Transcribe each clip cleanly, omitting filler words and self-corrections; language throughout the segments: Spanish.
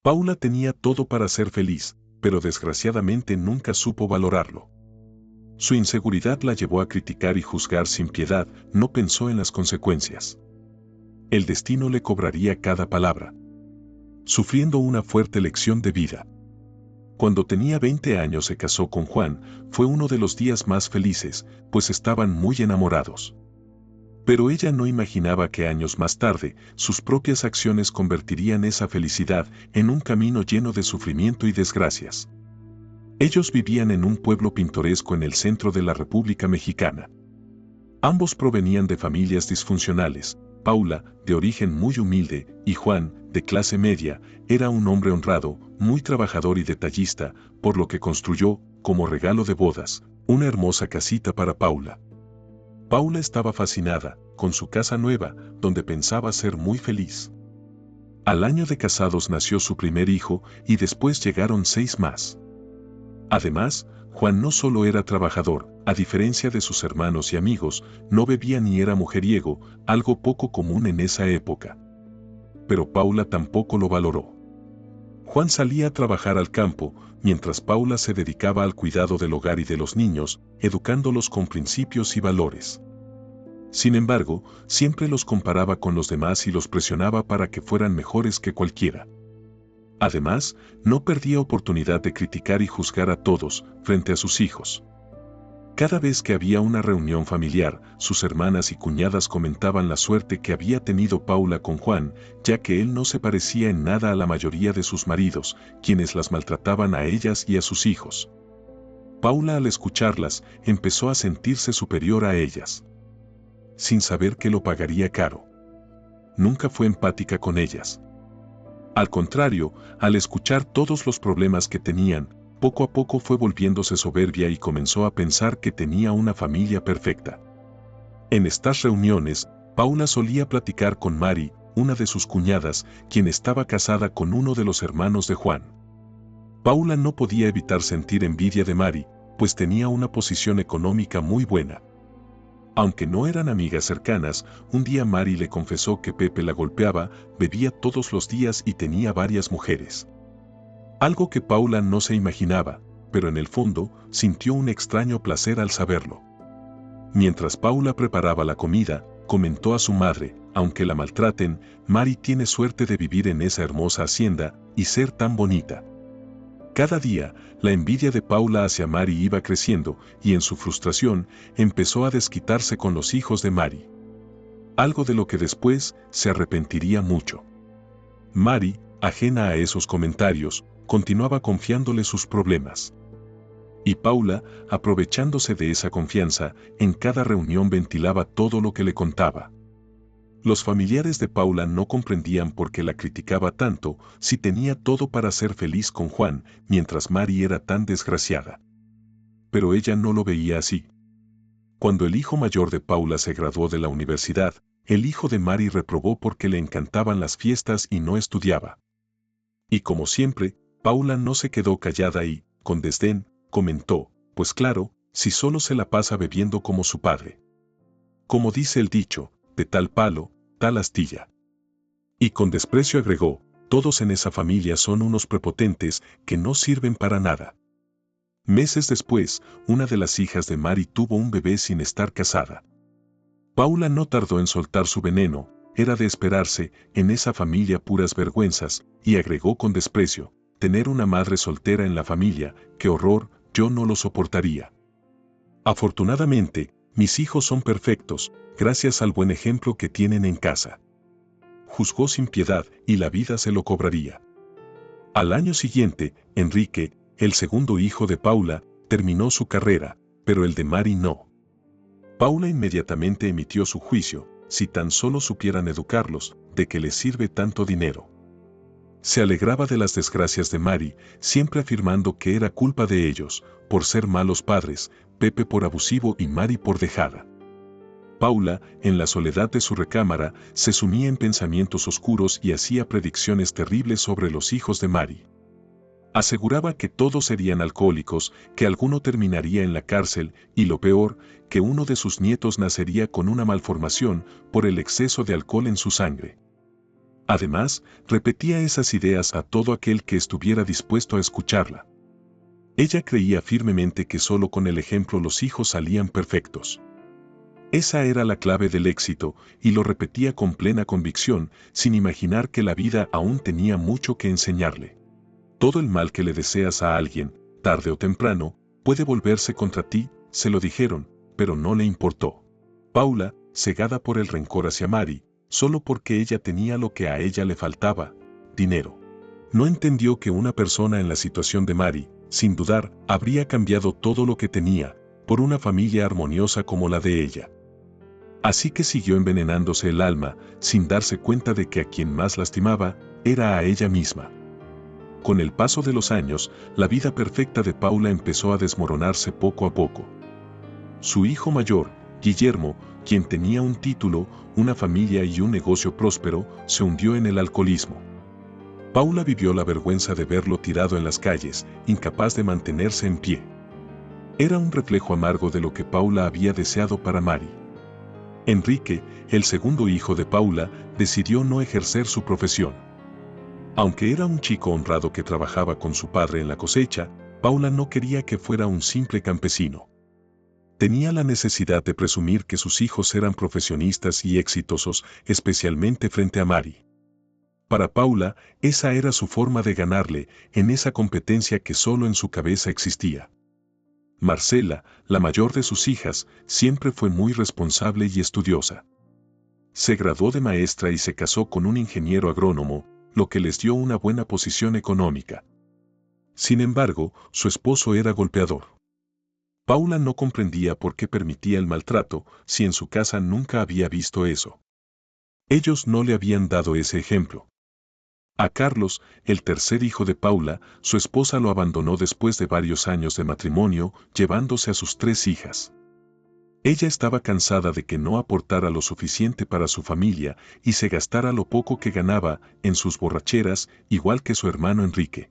Paula tenía todo para ser feliz, pero desgraciadamente nunca supo valorarlo. Su inseguridad la llevó a criticar y juzgar sin piedad, no pensó en las consecuencias. El destino le cobraría cada palabra, sufriendo una fuerte lección de vida. Cuando tenía 20 años se casó con Juan, fue uno de los días más felices, pues estaban muy enamorados. Pero ella no imaginaba que años más tarde, sus propias acciones convertirían esa felicidad en un camino lleno de sufrimiento y desgracias. Ellos vivían en un pueblo pintoresco en el centro de la República Mexicana. Ambos provenían de familias disfuncionales. Paula, de origen muy humilde, y Juan, de clase media, era un hombre honrado, muy trabajador y detallista, por lo que construyó, como regalo de bodas, una hermosa casita para Paula. Paula estaba fascinada con su casa nueva, donde pensaba ser muy feliz. Al año de casados nació su primer hijo y después llegaron 6 más. Además, Juan no solo era trabajador, a diferencia de sus hermanos y amigos, no bebía ni era mujeriego, algo poco común en esa época. Pero Paula tampoco lo valoró. Juan salía a trabajar al campo, mientras Paula se dedicaba al cuidado del hogar y de los niños, educándolos con principios y valores. Sin embargo, siempre los comparaba con los demás y los presionaba para que fueran mejores que cualquiera. Además, no perdía oportunidad de criticar y juzgar a todos frente a sus hijos. Cada vez que había una reunión familiar, sus hermanas y cuñadas comentaban la suerte que había tenido Paula con Juan, ya que él no se parecía en nada a la mayoría de sus maridos, quienes las maltrataban a ellas y a sus hijos. Paula, al escucharlas, empezó a sentirse superior a ellas, sin saber que lo pagaría caro. Nunca fue empática con ellas. Al contrario, al escuchar todos los problemas que tenían, poco a poco fue volviéndose soberbia y comenzó a pensar que tenía una familia perfecta. En estas reuniones, Paula solía platicar con Mari, una de sus cuñadas, quien estaba casada con uno de los hermanos de Juan. Paula no podía evitar sentir envidia de Mari, pues tenía una posición económica muy buena. Aunque no eran amigas cercanas, un día Mari le confesó que Pepe la golpeaba, bebía todos los días y tenía varias mujeres. Algo que Paula no se imaginaba, pero en el fondo sintió un extraño placer al saberlo. Mientras Paula preparaba la comida, comentó a su madre: aunque la maltraten, Mari tiene suerte de vivir en esa hermosa hacienda y ser tan bonita. Cada día, la envidia de Paula hacia Mari iba creciendo y en su frustración empezó a desquitarse con los hijos de Mari. Algo de lo que después se arrepentiría mucho. Mari, ajena a esos comentarios, continuaba confiándole sus problemas. Y Paula, aprovechándose de esa confianza, en cada reunión ventilaba todo lo que le contaba. Los familiares de Paula no comprendían por qué la criticaba tanto si tenía todo para ser feliz con Juan, mientras Mari era tan desgraciada. Pero ella no lo veía así. Cuando el hijo mayor de Paula se graduó de la universidad, el hijo de Mari reprobó porque le encantaban las fiestas y no estudiaba. Y como siempre, Paula no se quedó callada y, con desdén, comentó: pues claro, si solo se la pasa bebiendo como su padre. Como dice el dicho, de tal palo, tal astilla. Y con desprecio agregó: todos en esa familia son unos prepotentes que no sirven para nada. Meses después, una de las hijas de Mari tuvo un bebé sin estar casada. Paula no tardó en soltar su veneno, era de esperarse, en esa familia puras vergüenzas, y agregó con desprecio: tener una madre soltera en la familia, qué horror, yo no lo soportaría. Afortunadamente, mis hijos son perfectos, gracias al buen ejemplo que tienen en casa. Juzgó sin piedad y la vida se lo cobraría. Al año siguiente, Enrique, el segundo hijo de Paula, terminó su carrera, pero el de Mari no. Paula inmediatamente emitió su juicio: si tan solo supieran educarlos, ¿de qué les sirve tanto dinero? Se alegraba de las desgracias de Mari, siempre afirmando que era culpa de ellos, por ser malos padres, Pepe por abusivo y Mari por dejada. Paula, en la soledad de su recámara, se sumía en pensamientos oscuros y hacía predicciones terribles sobre los hijos de Mari. Aseguraba que todos serían alcohólicos, que alguno terminaría en la cárcel y, lo peor, que uno de sus nietos nacería con una malformación por el exceso de alcohol en su sangre. Además, repetía esas ideas a todo aquel que estuviera dispuesto a escucharla. Ella creía firmemente que solo con el ejemplo los hijos salían perfectos. Esa era la clave del éxito, y lo repetía con plena convicción, sin imaginar que la vida aún tenía mucho que enseñarle. Todo el mal que le deseas a alguien, tarde o temprano, puede volverse contra ti, se lo dijeron, pero no le importó. Paula, cegada por el rencor hacia Mary, solo porque ella tenía lo que a ella le faltaba, dinero. No entendió que una persona en la situación de Mary, sin dudar, habría cambiado todo lo que tenía, por una familia armoniosa como la de ella. Así que siguió envenenándose el alma, sin darse cuenta de que a quien más lastimaba, era a ella misma. Con el paso de los años, la vida perfecta de Paula empezó a desmoronarse poco a poco. Su hijo mayor, Guillermo, quien tenía un título, una familia y un negocio próspero, se hundió en el alcoholismo. Paula vivió la vergüenza de verlo tirado en las calles, incapaz de mantenerse en pie. Era un reflejo amargo de lo que Paula había deseado para Mary. Enrique, el segundo hijo de Paula, decidió no ejercer su profesión. Aunque era un chico honrado que trabajaba con su padre en la cosecha, Paula no quería que fuera un simple campesino. Tenía la necesidad de presumir que sus hijos eran profesionistas y exitosos, especialmente frente a Mary. Para Paula, esa era su forma de ganarle, en esa competencia que solo en su cabeza existía. Marcela, la mayor de sus hijas, siempre fue muy responsable y estudiosa. Se graduó de maestra y se casó con un ingeniero agrónomo, lo que les dio una buena posición económica. Sin embargo, su esposo era golpeador. Paula no comprendía por qué permitía el maltrato, si en su casa nunca había visto eso. Ellos no le habían dado ese ejemplo. A Carlos, el tercer hijo de Paula, su esposa lo abandonó después de varios años de matrimonio, llevándose a sus 3 hijas. Ella estaba cansada de que no aportara lo suficiente para su familia y se gastara lo poco que ganaba en sus borracheras, igual que su hermano Enrique.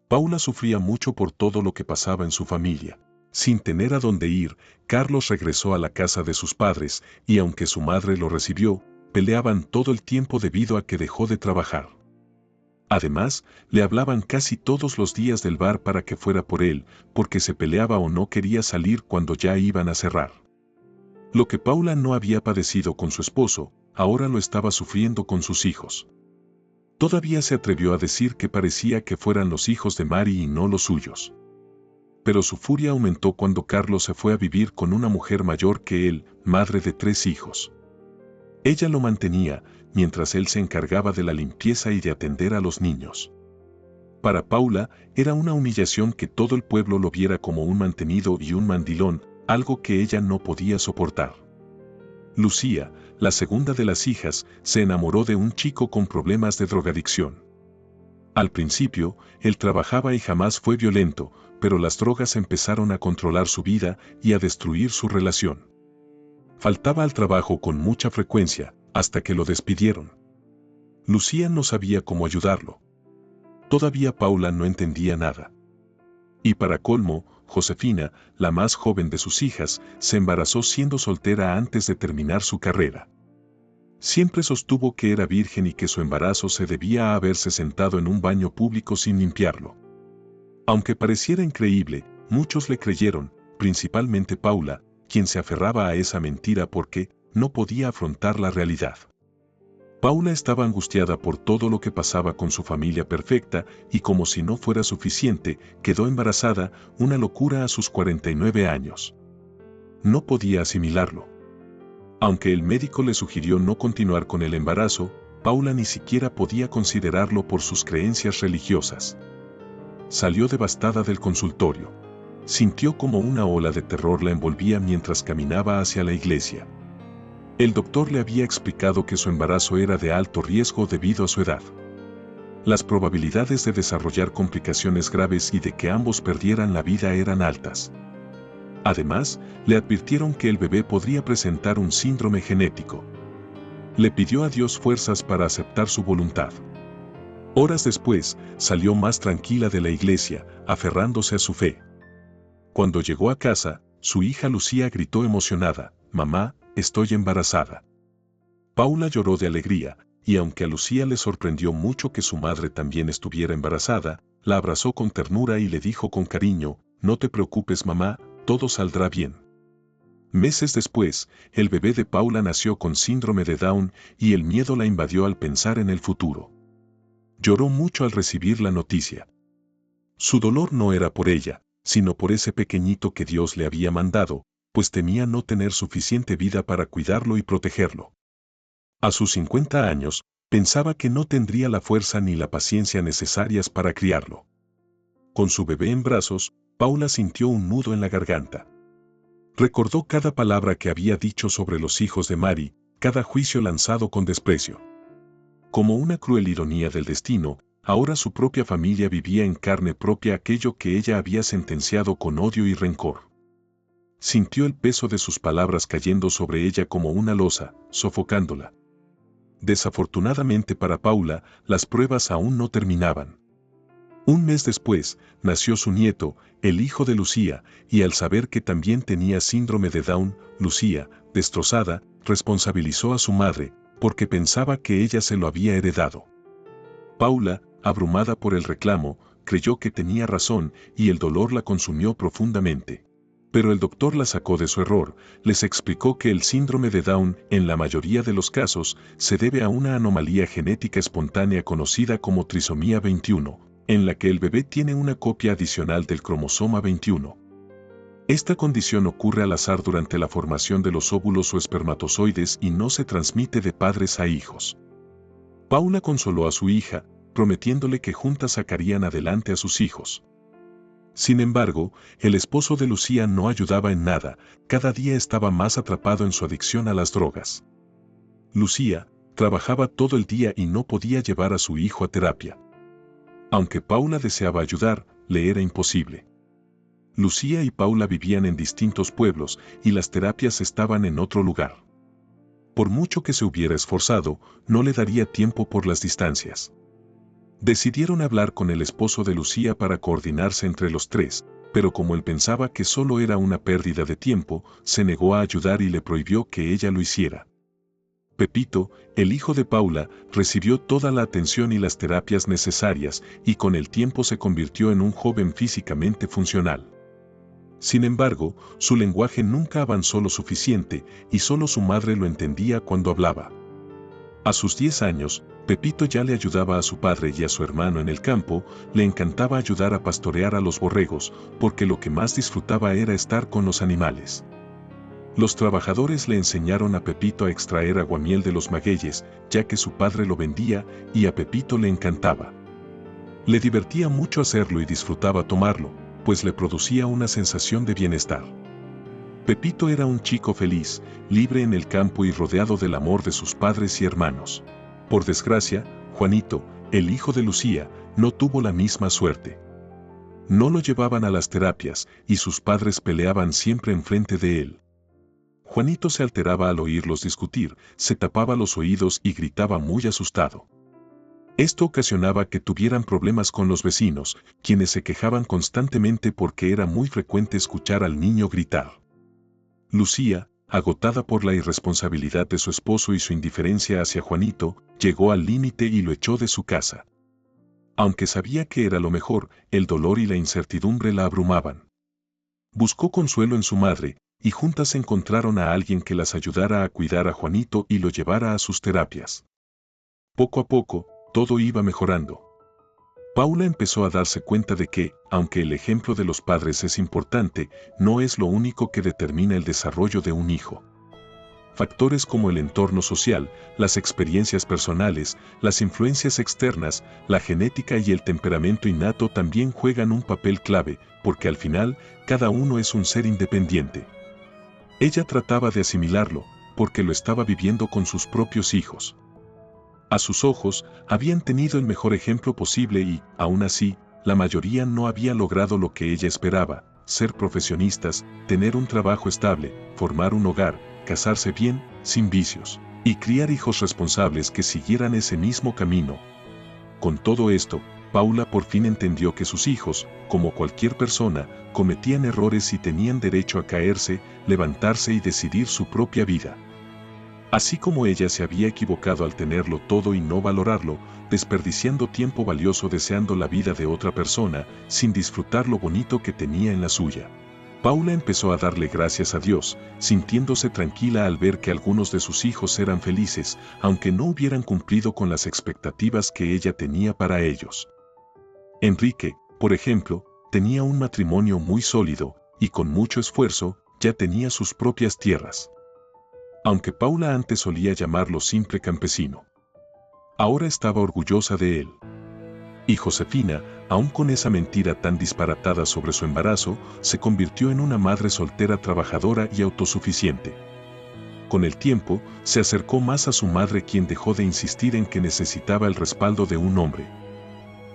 Paula sufría mucho por todo lo que pasaba en su familia. Sin tener a dónde ir, Carlos regresó a la casa de sus padres y aunque su madre lo recibió, peleaban todo el tiempo debido a que dejó de trabajar. Además, le hablaban casi todos los días del bar para que fuera por él, porque se peleaba o no quería salir cuando ya iban a cerrar. Lo que Paula no había padecido con su esposo, ahora lo estaba sufriendo con sus hijos. Todavía se atrevió a decir que parecía que fueran los hijos de Mary y no los suyos. Pero su furia aumentó cuando Carlos se fue a vivir con una mujer mayor que él, madre de 3 hijos. Ella lo mantenía, mientras él se encargaba de la limpieza y de atender a los niños. Para Paula, era una humillación que todo el pueblo lo viera como un mantenido y un mandilón, algo que ella no podía soportar. Lucía, la segunda de las hijas, se enamoró de un chico con problemas de drogadicción. Al principio, él trabajaba y jamás fue violento, pero las drogas empezaron a controlar su vida y a destruir su relación. Faltaba al trabajo con mucha frecuencia, hasta que lo despidieron. Lucía no sabía cómo ayudarlo. Todavía Paula no entendía nada. Y para colmo, Josefina, la más joven de sus hijas, se embarazó siendo soltera antes de terminar su carrera. Siempre sostuvo que era virgen y que su embarazo se debía a haberse sentado en un baño público sin limpiarlo. Aunque pareciera increíble, muchos le creyeron, principalmente Paula, quien se aferraba a esa mentira porque no podía afrontar la realidad. Paula estaba angustiada por todo lo que pasaba con su familia perfecta y como si no fuera suficiente, quedó embarazada, una locura a sus 49 años. No podía asimilarlo. Aunque el médico le sugirió no continuar con el embarazo, Paula ni siquiera podía considerarlo por sus creencias religiosas. Salió devastada del consultorio. Sintió como una ola de terror la envolvía mientras caminaba hacia la iglesia. El doctor le había explicado que su embarazo era de alto riesgo debido a su edad. Las probabilidades de desarrollar complicaciones graves y de que ambos perdieran la vida eran altas. Además, le advirtieron que el bebé podría presentar un síndrome genético. Le pidió a Dios fuerzas para aceptar su voluntad. Horas después, salió más tranquila de la iglesia, aferrándose a su fe. Cuando llegó a casa, su hija Lucía gritó emocionada: «Mamá, estoy embarazada». Paula lloró de alegría, y aunque a Lucía le sorprendió mucho que su madre también estuviera embarazada, la abrazó con ternura y le dijo con cariño: «No te preocupes, mamá, todo saldrá bien». Meses después, el bebé de Paula nació con síndrome de Down y el miedo la invadió al pensar en el futuro. Lloró mucho al recibir la noticia. Su dolor no era por ella, sino por ese pequeñito que Dios le había mandado, pues temía no tener suficiente vida para cuidarlo y protegerlo. A sus 50 años, pensaba que no tendría la fuerza ni la paciencia necesarias para criarlo. Con su bebé en brazos, Paula sintió un nudo en la garganta. Recordó cada palabra que había dicho sobre los hijos de Mary, cada juicio lanzado con desprecio. Como una cruel ironía del destino, ahora su propia familia vivía en carne propia aquello que ella había sentenciado con odio y rencor. Sintió el peso de sus palabras cayendo sobre ella como una losa, sofocándola. Desafortunadamente para Paula, las pruebas aún no terminaban. Un mes después, nació su nieto, el hijo de Lucía, y al saber que también tenía síndrome de Down, Lucía, destrozada, responsabilizó a su madre, porque pensaba que ella se lo había heredado. Paula, abrumada por el reclamo, creyó que tenía razón y el dolor la consumió profundamente. Pero el doctor la sacó de su error, les explicó que el síndrome de Down, en la mayoría de los casos, se debe a una anomalía genética espontánea conocida como trisomía 21, en la que el bebé tiene una copia adicional del cromosoma 21. Esta condición ocurre al azar durante la formación de los óvulos o espermatozoides y no se transmite de padres a hijos. Paula consoló a su hija, prometiéndole que juntas sacarían adelante a sus hijos. Sin embargo, el esposo de Lucía no ayudaba en nada, cada día estaba más atrapado en su adicción a las drogas. Lucía trabajaba todo el día y no podía llevar a su hijo a terapia. Aunque Paula deseaba ayudar, le era imposible. Lucía y Paula vivían en distintos pueblos y las terapias estaban en otro lugar. Por mucho que se hubiera esforzado, no le daría tiempo por las distancias. Decidieron hablar con el esposo de Lucía para coordinarse entre los tres, pero como él pensaba que solo era una pérdida de tiempo, se negó a ayudar y le prohibió que ella lo hiciera. Pepito, el hijo de Paula, recibió toda la atención y las terapias necesarias y con el tiempo se convirtió en un joven físicamente funcional. Sin embargo, su lenguaje nunca avanzó lo suficiente y solo su madre lo entendía cuando hablaba. A sus 10 años, Pepito ya le ayudaba a su padre y a su hermano en el campo, le encantaba ayudar a pastorear a los borregos, porque lo que más disfrutaba era estar con los animales. Los trabajadores le enseñaron a Pepito a extraer aguamiel de los magueyes, ya que su padre lo vendía y a Pepito le encantaba. Le divertía mucho hacerlo y disfrutaba tomarlo, pues le producía una sensación de bienestar. Pepito era un chico feliz, libre en el campo y rodeado del amor de sus padres y hermanos. Por desgracia, Juanito, el hijo de Lucía, no tuvo la misma suerte. No lo llevaban a las terapias y sus padres peleaban siempre enfrente de él. Juanito se alteraba al oírlos discutir, se tapaba los oídos y gritaba muy asustado. Esto ocasionaba que tuvieran problemas con los vecinos, quienes se quejaban constantemente porque era muy frecuente escuchar al niño gritar. Lucía, agotada por la irresponsabilidad de su esposo y su indiferencia hacia Juanito, llegó al límite y lo echó de su casa. Aunque sabía que era lo mejor, el dolor y la incertidumbre la abrumaban. Buscó consuelo en su madre, y juntas encontraron a alguien que las ayudara a cuidar a Juanito y lo llevara a sus terapias. Poco a poco, todo iba mejorando. Paula empezó a darse cuenta de que, aunque el ejemplo de los padres es importante, no es lo único que determina el desarrollo de un hijo. Factores como el entorno social, las experiencias personales, las influencias externas, la genética y el temperamento innato también juegan un papel clave, porque al final, cada uno es un ser independiente. Ella trataba de asimilarlo, porque lo estaba viviendo con sus propios hijos. A sus ojos, habían tenido el mejor ejemplo posible y, aún así, la mayoría no había logrado lo que ella esperaba: ser profesionistas, tener un trabajo estable, formar un hogar, casarse bien, sin vicios, y criar hijos responsables que siguieran ese mismo camino. Con todo esto, Paula por fin entendió que sus hijos, como cualquier persona, cometían errores y tenían derecho a caerse, levantarse y decidir su propia vida. Así como ella se había equivocado al tenerlo todo y no valorarlo, desperdiciando tiempo valioso deseando la vida de otra persona, sin disfrutar lo bonito que tenía en la suya. Paula empezó a darle gracias a Dios, sintiéndose tranquila al ver que algunos de sus hijos eran felices, aunque no hubieran cumplido con las expectativas que ella tenía para ellos. Enrique, por ejemplo, tenía un matrimonio muy sólido, y con mucho esfuerzo, ya tenía sus propias tierras. Aunque Paula antes solía llamarlo simple campesino. Ahora estaba orgullosa de él. Y Josefina, aún con esa mentira tan disparatada sobre su embarazo, se convirtió en una madre soltera trabajadora y autosuficiente. Con el tiempo, se acercó más a su madre, quien dejó de insistir en que necesitaba el respaldo de un hombre.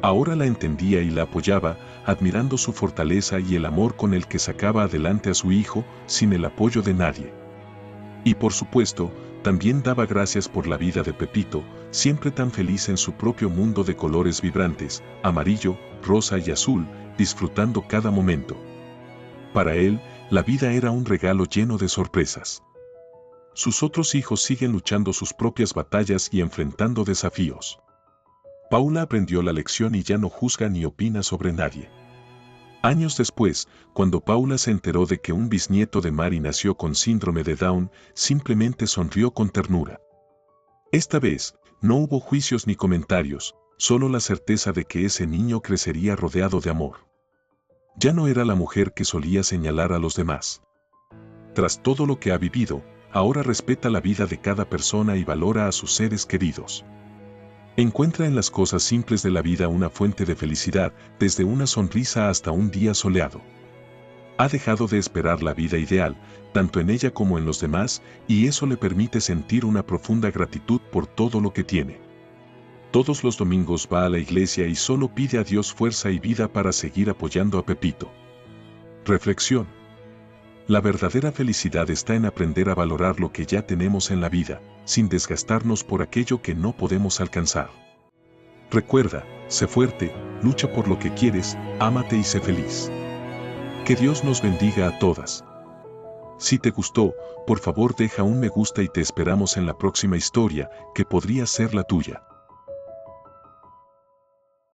Ahora la entendía y la apoyaba, admirando su fortaleza y el amor con el que sacaba adelante a su hijo, sin el apoyo de nadie. Y por supuesto, también daba gracias por la vida de Pepito, siempre tan feliz en su propio mundo de colores vibrantes, amarillo, rosa y azul, disfrutando cada momento. Para él, la vida era un regalo lleno de sorpresas. Sus otros hijos siguen luchando sus propias batallas y enfrentando desafíos. Paula aprendió la lección y ya no juzga ni opina sobre nadie. Años después, cuando Paula se enteró de que un bisnieto de Mari nació con síndrome de Down, simplemente sonrió con ternura. Esta vez, no hubo juicios ni comentarios, solo la certeza de que ese niño crecería rodeado de amor. Ya no era la mujer que solía señalar a los demás. Tras todo lo que ha vivido, ahora respeta la vida de cada persona y valora a sus seres queridos. Encuentra en las cosas simples de la vida una fuente de felicidad, desde una sonrisa hasta un día soleado. Ha dejado de esperar la vida ideal, tanto en ella como en los demás, y eso le permite sentir una profunda gratitud por todo lo que tiene. Todos los domingos va a la iglesia y solo pide a Dios fuerza y vida para seguir apoyando a Pepito. Reflexión. La verdadera felicidad está en aprender a valorar lo que ya tenemos en la vida, sin desgastarnos por aquello que no podemos alcanzar. Recuerda, sé fuerte, lucha por lo que quieres, ámate y sé feliz. Que Dios nos bendiga a todas. Si te gustó, por favor deja un me gusta y te esperamos en la próxima historia, que podría ser la tuya.